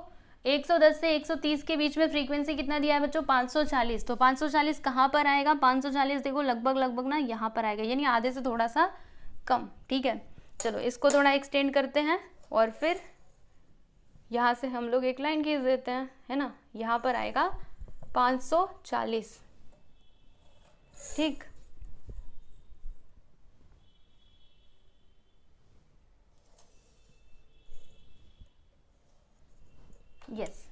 [SPEAKER 1] 110 से 130 के बीच में फ्रीक्वेंसी कितना दिया है बच्चों? 540। तो 540 कहाँ पर आएगा? 540 देखो लगभग ना यहाँ पर आएगा, यानी आधे से थोड़ा सा कम। ठीक है, चलो इसको थोड़ा एक्सटेंड करते हैं, और फिर यहाँ से हम लोग एक लाइन खींच देते हैं, है ना। यहाँ पर आएगा 540। ठीक, यस।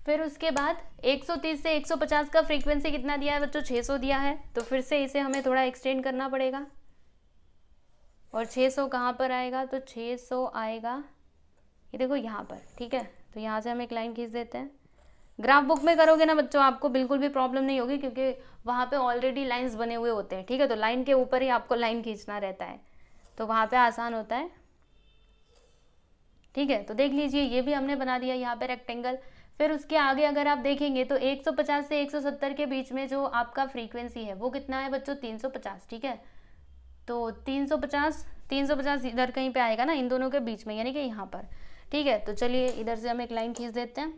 [SPEAKER 1] फिर उसके बाद 130 से 150 का फ्रीक्वेंसी कितना दिया है बच्चों? 600 दिया है। तो फिर से इसे हमें थोड़ा एक्सटेंड करना पड़ेगा, और 600 कहाँ पर आएगा? तो 600 आएगा ये देखो यहाँ पर। ठीक है, तो यहाँ से हम एक लाइन खींच देते हैं। ग्राफ बुक में करोगे ना बच्चों, आपको बिल्कुल भी प्रॉब्लम नहीं होगी, क्योंकि वहाँ पे ऑलरेडी लाइंस बने हुए होते हैं। ठीक है, तो लाइन के ऊपर ही आपको लाइन खींचना रहता है, तो वहाँ पे आसान होता है। ठीक है, तो देख लीजिए ये भी हमने बना दिया यहाँ पे रेक्टेंगल। फिर उसके आगे अगर आप देखेंगे तो 150 से 170 के बीच में जो आपका फ्रीक्वेंसी है वो कितना है बच्चों? 350। ठीक है, तो 350 इधर कहीं पे आएगा ना, इन दोनों के बीच में, यानी कि यहाँ पर। ठीक है, तो चलिए इधर से हम एक लाइन खींच देते हैं,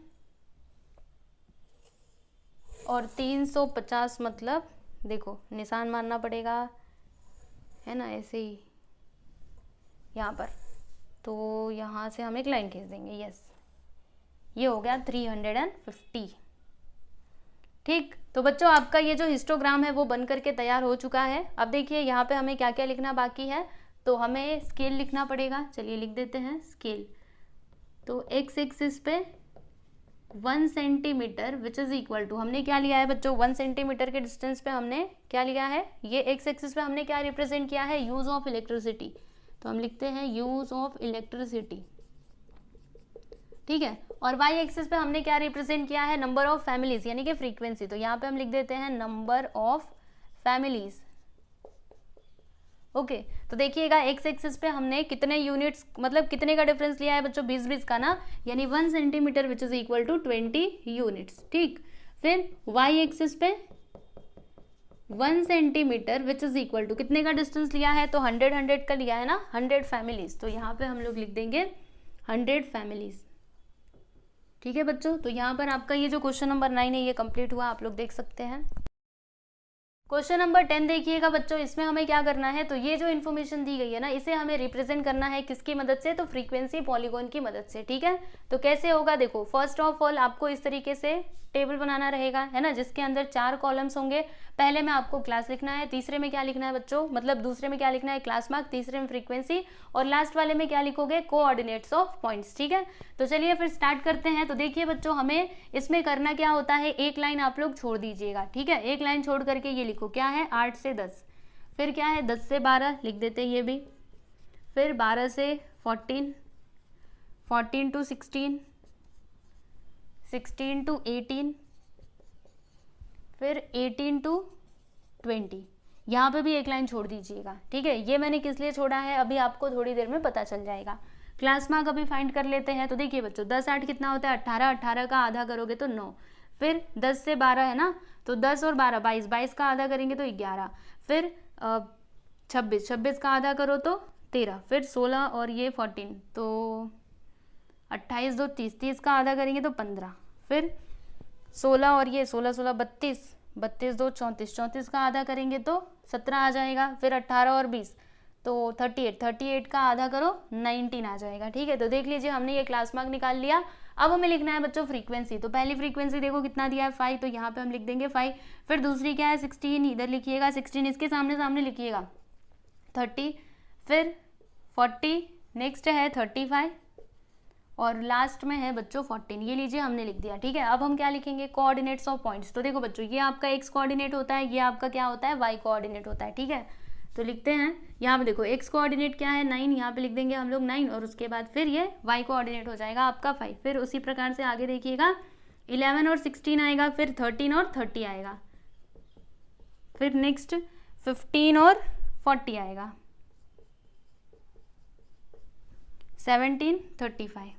[SPEAKER 1] और 350 मतलब देखो निशान मारना पड़ेगा, है ना, ऐसे ही यहाँ पर। तो यहाँ से हम एक लाइन खींच देंगे। यस, ये हो गया 350। ठीक, तो बच्चों आपका ये जो हिस्टोग्राम है वो बन करके तैयार हो चुका है। अब देखिए यहाँ पे हमें क्या क्या लिखना बाकी है, तो हमें स्केल लिखना पड़ेगा। चलिए लिख देते हैं स्केल। तो एक्स एक्सिस पे 1 centimetre which is equal to, हमने क्या लिया है बच्चों? 1 सेंटीमीटर के डिस्टेंस पे हमने क्या लिया है? ये एक्स एक्सिस पे हमने क्या रिप्रेजेंट किया है? Use of electricity. तो हम लिखते हैं यूज ऑफ इलेक्ट्रिसिटी। ठीक है, और वाई एक्सिस पे हमने क्या रिप्रेजेंट किया है? नंबर ऑफ फैमिलीज, यानी कि फ्रीक्वेंसी। तो यहाँ पे हम लिख देते हैं नंबर ऑफ फैमिलीज। ओके, तो देखिएगा एक्स एक्सिस पे हमने कितने यूनिट्स, मतलब कितने का डिफरेंस लिया है बच्चों? 20-20 का ना, यानी 1 centimetre which is equal to 20 units. ठीक, फिर वाई एक्सिस पे 1 centimetre which is equal to कितने का डिस्टेंस लिया है? तो 100 का लिया है ना, 100 फैमिलीज। तो यहाँ पे हम लोग लिख देंगे 100 फैमिलीज। ठीक है बच्चों, तो यहाँ पर आपका ये जो क्वेश्चन नंबर 9 है ये कंप्लीट हुआ, आप लोग देख सकते हैं। क्वेश्चन नंबर 10 देखिएगा बच्चों, इसमें हमें क्या करना है, तो ये जो इन्फॉर्मेशन दी गई है ना, इसे हमें रिप्रेजेंट करना है किसकी मदद से, तो फ्रीक्वेंसी पॉलीगॉन की मदद से। ठीक है, तो कैसे होगा, देखो फर्स्ट ऑफ ऑल आपको इस तरीके से टेबल बनाना रहेगा, है ना, जिसके अंदर 4 कॉलम्स होंगे। पहले में आपको क्लास लिखना है, तीसरे में क्या लिखना है बच्चों, मतलब दूसरे में क्या लिखना है, क्लास मार्क, तीसरे में फ्रीक्वेंसी, और लास्ट वाले में क्या लिखोगे, कोऑर्डिनेट्स ऑफ पॉइंट्स। ठीक है, तो चलिए फिर स्टार्ट करते हैं। तो देखिए बच्चों, हमें इसमें करना क्या होता है, एक लाइन आप लोग छोड़ दीजिएगा। ठीक है, एक लाइन छोड़ करके ये लिखो क्या है, 8 से 10, फिर क्या है 10 से 12 लिख देते हैं ये भी, फिर 12 से 14, 14 टू 16, 16 टू 18, फिर 18 टू 20। यहाँ पे भी एक लाइन छोड़ दीजिएगा। ठीक है, ये मैंने किस लिए छोड़ा है अभी आपको थोड़ी देर में पता चल जाएगा। क्लास मार्क अभी फाइंड कर लेते हैं। तो देखिए बच्चों, 10 8 कितना होता है, 18, 18 का आधा करोगे तो 9, फिर 10 से 12 है ना, तो 10 और 12 22, 22 का आधा करेंगे तो 11, फिर 26, 26 का आधा करो तो 13, फिर 16 और ये 14 तो 28 2 30, 30 का आधा करेंगे तो 15, फिर 16 और ये 16 16 32, 32 2 34, 34 का आधा करेंगे तो 17 आ जाएगा, फिर 18 और 20 तो 38, 38 का आधा करो 19 आ जाएगा। ठीक है, तो देख लीजिए हमने ये क्लास मार्क निकाल लिया। अब हमें लिखना है बच्चों फ्रीक्वेंसी। तो पहली फ्रीक्वेंसी देखो कितना दिया है 5, तो यहाँ पे हम लिख देंगे 5। फिर दूसरी क्या है 16, इधर लिखिएगा 16, इसके सामने सामने लिखिएगा 30, फिर 40, नेक्स्ट है 35 और लास्ट में है बच्चों 14। ये लीजिए हमने लिख दिया। ठीक है, अब हम क्या लिखेंगे, कोऑर्डिनेट्स ऑफ पॉइंट्स। तो देखो बच्चों, ये आपका एक्स कोऑर्डिनेट होता है, ये आपका क्या होता है, वाई कोऑर्डिनेट होता है। ठीक है, तो लिखते हैं यहाँ पे, देखो एक्स कोऑर्डिनेट क्या है 9, यहाँ पे लिख देंगे हम लोग 9, और उसके बाद फिर ये वाई कोऑर्डिनेट हो जाएगा आपका 5। फिर उसी प्रकार से आगे देखिएगा 11 और 16 आएगा, फिर 13 और 30 आएगा, फिर नेक्स्ट 15 और 40 आएगा, 17 35,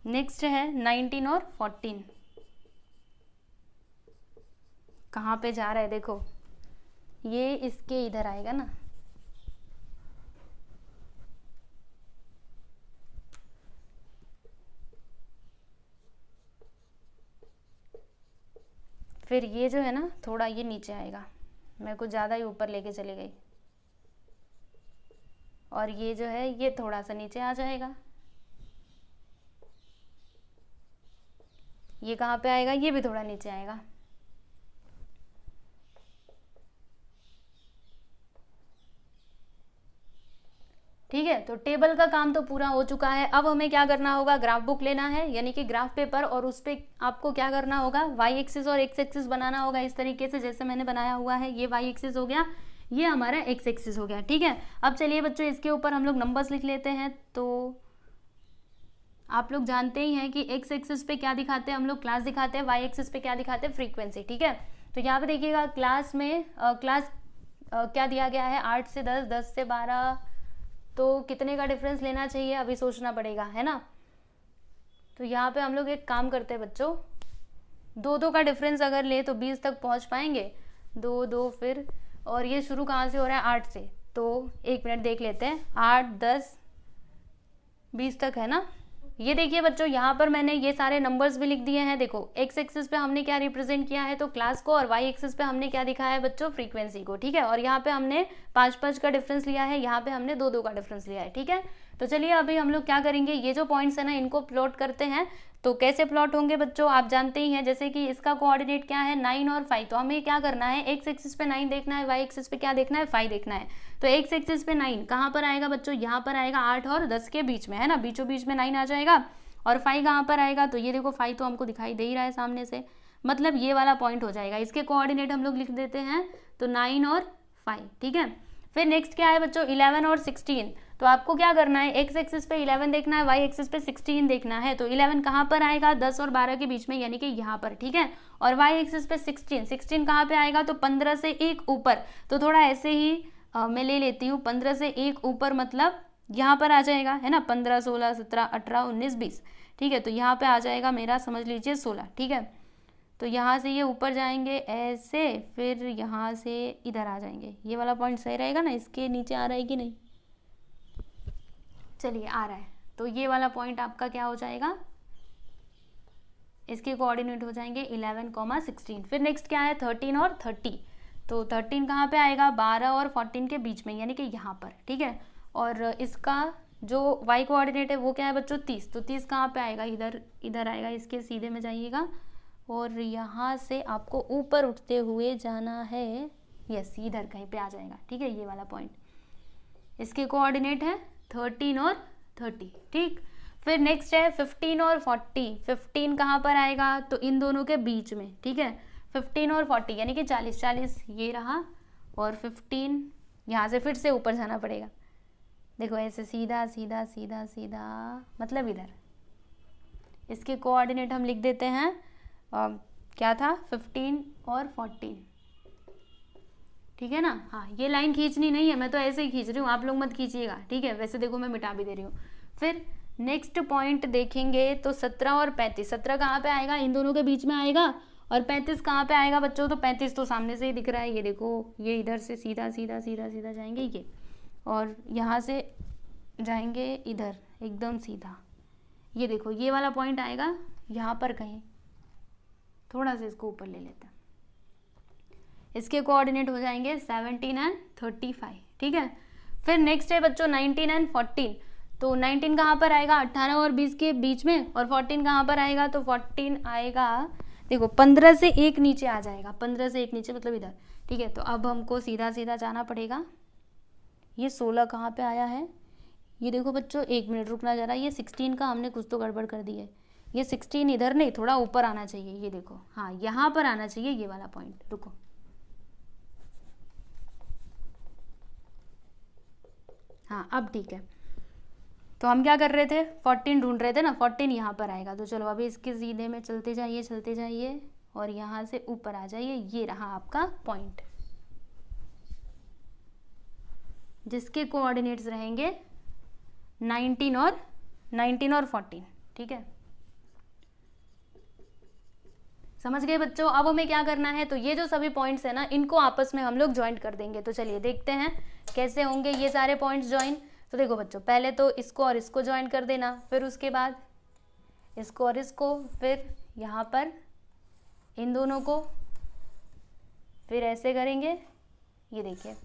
[SPEAKER 1] नेक्स्ट है 19 और 14। कहाँ पे जा रहा है देखो, ये इसके इधर आएगा ना, फिर ये जो है ना थोड़ा ये नीचे आएगा, मैं कुछ ज़्यादा ही ऊपर लेके चली गई, और ये जो है ये थोड़ा सा नीचे आ जाएगा। ये कहाँ पे आएगा, ये भी थोड़ा नीचे आएगा। ठीक है, तो टेबल का काम तो पूरा हो चुका है। अब हमें क्या करना होगा, ग्राफ बुक लेना है, यानी कि ग्राफ पेपर, और उस पर आपको क्या करना होगा, वाई एक्सिस और एक्स एक्सिस बनाना होगा इस तरीके से जैसे मैंने बनाया हुआ है। ये वाई एक्सिस हो गया, ये हमारा एक्स एक्सिस हो गया। ठीक है, अब चलिए बच्चों इसके ऊपर हम लोग नंबर्स लिख लेते हैं। तो आप लोग जानते ही हैं कि एक्स एक्सिस पे क्या दिखाते हैं हम लोग, क्लास दिखाते हैं, वाई एक्सिस पे क्या दिखाते हैं, फ्रीक्वेंसी। ठीक है, तो यहाँ पे देखिएगा क्लास में क्या दिया गया है, 8 से 10, 10 से 12, तो कितने का डिफरेंस लेना चाहिए अभी सोचना पड़ेगा, है ना। तो यहाँ पे हम लोग एक काम करते हैं बच्चों, 2 2 का डिफरेंस अगर ले तो 20 तक पहुँच पाएंगे, 2 2, फिर और ये शुरू कहाँ से हो रहा है, 8 से, तो 1 मिनट देख लेते हैं, 8 10 20 तक है ना। ये देखिए बच्चों, यहाँ पर मैंने ये सारे नंबर्स भी लिख दिए हैं। देखो एक्स एक्सिस पे हमने क्या रिप्रेजेंट किया है, तो क्लास को, और वाई एक्सिस पे हमने क्या दिखाया है बच्चों, फ्रीक्वेंसी को। ठीक है, और यहाँ पे हमने 5 5 का डिफरेंस लिया है, यहाँ पे हमने 2 2 का डिफरेंस लिया है। ठीक है, तो चलिए अभी हम लोग क्या करेंगे, ये जो पॉइंट्स है ना इनको प्लॉट करते हैं। तो कैसे प्लॉट होंगे बच्चों, आप जानते ही हैं, जैसे कि इसका कोऑर्डिनेट क्या है 9 और 5, तो हमें क्या करना है, एक्स एक्सिस पे 9 देखना है, वाई एक्सिस पे क्या देखना है, 5 देखना है। तो एक्स एक्सिस पे 9 कहाँ पर आएगा बच्चों, यहाँ पर आएगा 8 और 10 के बीच में, है ना, बीचों बीच में 9 आ जाएगा। और 5 कहाँ पर आएगा, तो ये देखो 5 तो हमको दिखाई दे ही रहा है सामने से, मतलब ये वाला पॉइंट हो जाएगा। इसके कोऑर्डिनेट हम लोग लिख देते हैं, तो 9 और 5। ठीक है, फिर नेक्स्ट क्या है बच्चों, 11 और 16। तो आपको क्या करना है, एक्स एक्सिस पे 11 देखना है, वाई एक्सिस पे 16 देखना है। तो 11 कहाँ पर आएगा, 10 और 12 के बीच में, यानी कि यहाँ पर। ठीक है, और वाई एक्सिस पे 16, 16 कहाँ पे आएगा, तो 15 से 1 ऊपर। तो थोड़ा ऐसे ही मैं ले लेती हूँ, 15 से 1 ऊपर मतलब यहाँ पर आ जाएगा, है ना, 15 16 17 18 19 20। ठीक है, तो यहाँ पे आ जाएगा मेरा, समझ लीजिए 16। ठीक है, तो यहाँ से ये ऊपर जाएंगे ऐसे, फिर यहाँ से इधर आ जाएंगे। ये वाला पॉइंट सही रहेगा ना, इसके नीचे आ रहा है कि नहीं, चलिए आ रहा है। तो ये वाला पॉइंट आपका क्या हो जाएगा, इसके कोऑर्डिनेट हो जाएंगे 11,16। फिर नेक्स्ट क्या है 13 और 30, तो 13 कहाँ पे आएगा 12 और 14 के बीच में यानी कि यहाँ पर, ठीक है। और इसका जो y कोऑर्डिनेट है वो क्या है बच्चों 30, तो 30 कहाँ पे आएगा इधर, इधर आएगा, इसके सीधे में जाइएगा और यहाँ से आपको ऊपर उठते हुए जाना है, यस इधर कहीं पे आ जाएगा, ठीक है ये वाला पॉइंट। इसके कोऑर्डिनेट है 13 और 30, ठीक। फिर नेक्स्ट है 15 और 40, 15 कहाँ पर आएगा तो इन दोनों के बीच में, ठीक है 15 और 40 यानी कि 40, 40 ये रहा और 15 यहाँ से फिर से ऊपर जाना पड़ेगा, देखो ऐसे सीधा सीधा सीधा सीधा, मतलब इधर। इसके कोऑर्डिनेट हम लिख देते हैं क्या था 15 और 14, ठीक है ना। हाँ ये लाइन खींचनी नहीं है, मैं तो ऐसे ही खींच रही हूँ, आप लोग मत खींचिएगा, ठीक है। वैसे देखो मैं मिटा भी दे रही हूँ। फिर नेक्स्ट पॉइंट देखेंगे तो 17 और 35, 17 कहाँ पे आएगा इन दोनों के बीच में आएगा और 35 कहाँ पे आएगा बच्चों, तो 35 तो सामने से ही दिख रहा है, ये देखो ये इधर से सीधा सीधा सीधा सीधा जाएंगे ये और यहाँ से जाएंगे इधर एकदम सीधा, ये देखो ये वाला पॉइंट आएगा यहाँ पर कहीं, थोड़ा सा इसको ऊपर ले लेते हैं। इसके कोऑर्डिनेट हो जाएंगे 17 एंड 35, ठीक है। फिर नेक्स्ट है बच्चों 19 एंड 14, तो 19 कहाँ पर आएगा 18 और 20 के बीच में और 14 कहाँ पर आएगा तो 14 आएगा देखो 15 से एक नीचे आ जाएगा, 15 से एक नीचे मतलब इधर, ठीक है। तो अब हमको सीधा सीधा जाना पड़ेगा। ये 16 कहाँ पे आया है, ये देखो बच्चों 1 मिनट रुकना जरा, ये 16 का हमने कुछ तो गड़बड़ कर दी है, ये 16 इधर नहीं थोड़ा ऊपर आना चाहिए, ये देखो हाँ यहाँ पर आना चाहिए ये वाला पॉइंट, रुको हाँ अब ठीक है। तो हम क्या कर रहे थे 14 ढूंढ रहे थे ना, 14 यहाँ पर आएगा, तो चलो अभी इसके सीधे में चलते जाइए और यहाँ से ऊपर आ जाइए, ये रहा आपका पॉइंट जिसके कोऑर्डिनेट्स रहेंगे 19 और 14, ठीक है। समझ गए बच्चों। अब हमें क्या करना है, तो ये जो सभी पॉइंट्स है ना इनको आपस में हम लोग ज्वाइंट कर देंगे। तो चलिए देखते हैं कैसे होंगे ये सारे पॉइंट्स ज्वाइन। तो देखो बच्चों पहले तो इसको और इसको ज्वाइन कर देना, फिर उसके बाद इसको और इसको, फिर यहाँ पर इन दोनों को, फिर ऐसे करेंगे, ये देखिए,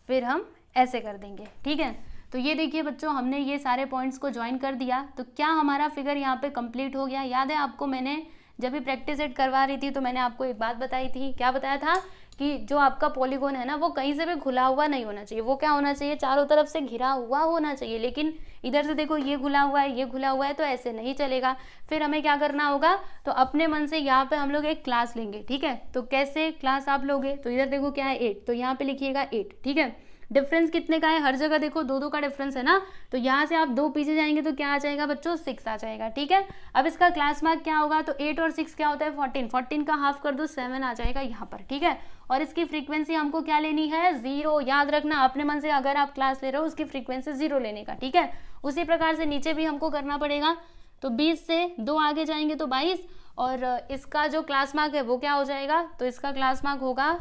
[SPEAKER 1] फिर हम ऐसे कर देंगे, ठीक है। तो ये देखिए बच्चों हमने ये सारे पॉइंट्स को ज्वाइन कर दिया, तो क्या हमारा फिगर यहाँ पे कंप्लीट हो गया। याद है आपको मैंने जब भी प्रैक्टिस सेट करवा रही थी तो मैंने आपको एक बात बताई थी, क्या बताया था कि जो आपका पॉलीगॉन है ना वो कहीं से भी खुला हुआ नहीं होना चाहिए, वो क्या होना चाहिए चारों तरफ से घिरा हुआ होना चाहिए। लेकिन इधर से देखो ये खुला हुआ है, ये खुला हुआ है, तो ऐसे नहीं चलेगा। फिर हमें क्या करना होगा, तो अपने मन से यहाँ पे हम लोग एक क्लास लेंगे, ठीक है। तो कैसे क्लास आप लोगे, तो इधर देखो क्या है 8, तो यहाँ पे लिखिएगा 8, ठीक है। डिफरेंस कितने का है, हर जगह देखो 2-2 का डिफरेंस है ना, तो यहाँ से आप 2 पीछे जाएंगे तो क्या आ जाएगा बच्चों 6 आ जाएगा, ठीक है। अब इसका क्लास मार्क क्या होगा, तो 8 और 6 क्या होता है 14, 14 का हाफ कर दो 7 आ जाएगा यहाँ पर, ठीक है। और इसकी फ्रीक्वेंसी हमको क्या लेनी है 0, याद रखना अपने मन से अगर आप क्लास ले रहे हो उसकी फ्रीक्वेंसी 0 लेने का, ठीक है। उसी प्रकार से नीचे भी हमको करना पड़ेगा, तो 20 से 2 आगे जाएंगे तो 22, और इसका जो क्लास मार्क है वो क्या हो जाएगा, तो इसका क्लास मार्क होगा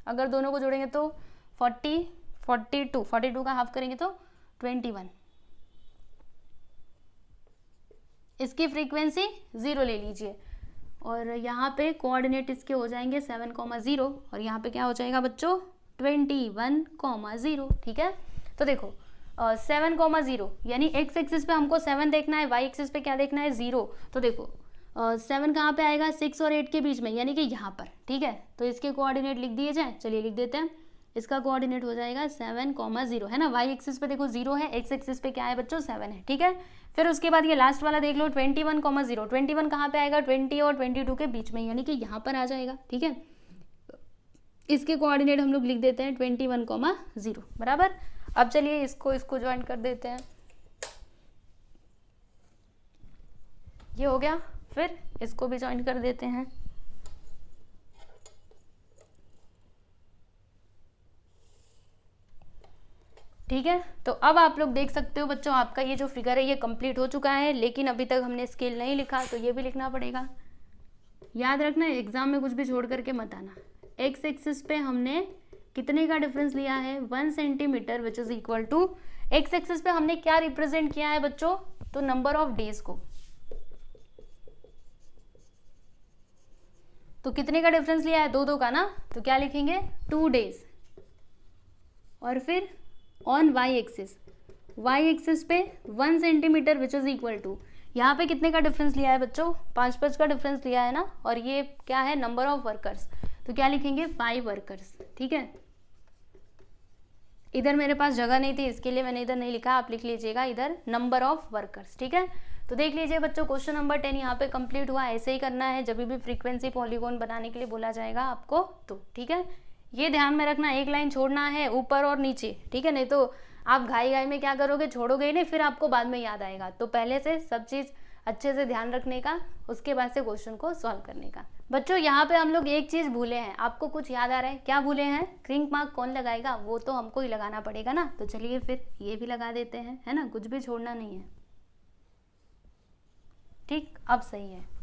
[SPEAKER 1] अगर दोनों को जोड़ेंगे तो 42 का हाफ करेंगे तो 21। इसकी फ्रीक्वेंसी 0 ले लीजिए, और यहाँ पे कोऑर्डिनेट इसके हो जाएंगे 7,0 और यहाँ पे क्या हो जाएगा बच्चों 21,0, ठीक है। तो देखो 7,0 यानी x एक्सिस पे हमको 7 देखना है, y एक्सिस पे क्या देखना है 0। तो देखो 7 कहाँ पे आएगा 6 और 8 के बीच में, यानी कि यहाँ पर, ठीक है। तो इसके कोऑर्डिनेट लिख दिए जाए, चलिए लिख देते हैं। इसका कोऑर्डिनेट हो जाएगा 7,0 है ना, y एक्सिस पे देखो 0 है, x एक्सिस पे क्या है बच्चों 7 है, ठीक है। फिर उसके बाद ये लास्ट वाला देख लो 21,0, 21 कहाँ पे आएगा 20 और 22 के बीच में, यानी कि यहाँ पर आ जाएगा, ठीक है। इसके कोऑर्डिनेट हम लोग लिख देते हैं 21,0 बराबर। अब चलिए इसको ज्वाइन कर देते हैं, ये हो गया। फिर इसको भी ज्वाइन कर देते हैं, ठीक है। तो अब आप लोग देख सकते हो बच्चों आपका ये जो फिगर है ये कंप्लीट हो चुका है, लेकिन अभी तक हमने स्केल नहीं लिखा, तो ये भी लिखना पड़ेगा। याद रखना एग्जाम में कुछ भी छोड़ करके मत आना। एक्स एक्सिस पे हमने कितने का डिफरेंस लिया है 1 centimetre, which is equal to x axis पे हमने क्या रिप्रेजेंट किया है बच्चों, तो नंबर ऑफ डेज को, तो कितने का डिफरेंस लिया है, 2 का ना, तो क्या लिखेंगे 2 days। और फिर ऑन y एक्सिस पे 1 centimetre which is equal to, यहाँ पे कितने का डिफरेंस लिया है बच्चों, 5 का डिफरेंस लिया है ना, और ये क्या है नंबर ऑफ वर्कर्स, तो क्या लिखेंगे 5 वर्कर्स। ठीक है, इधर मेरे पास जगह नहीं थी इसके लिए मैंने इधर नहीं लिखा, आप लिख लीजिएगा इधर नंबर ऑफ वर्कर्स। ठीक है, तो देख लीजिए बच्चों क्वेश्चन नंबर 10 यहाँ पे कंप्लीट हुआ। ऐसे ही करना है जब भी फ्रीक्वेंसी पॉलीगॉन बनाने के लिए बोला जाएगा आपको तो। ठीक है, ये ध्यान में रखना, एक लाइन छोड़ना है ऊपर और नीचे। ठीक है, नहीं तो आप घाई में क्या करोगे, छोड़ोगे ही नहीं, फिर आपको बाद में याद आएगा। तो पहले से सब चीज़ अच्छे से ध्यान रखने का, उसके बाद से क्वेश्चन को सॉल्व करने का। बच्चों यहाँ पे हम लोग एक चीज़ भूले हैं, आपको कुछ याद आ रहा है, क्या भूले हैं, क्रिंक मार्क कौन लगाएगा, वो तो हमको ही लगाना पड़ेगा ना। तो चलिए फिर ये भी लगा देते हैं, है ना, कुछ भी छोड़ना नहीं है। ठीक, अब सही है।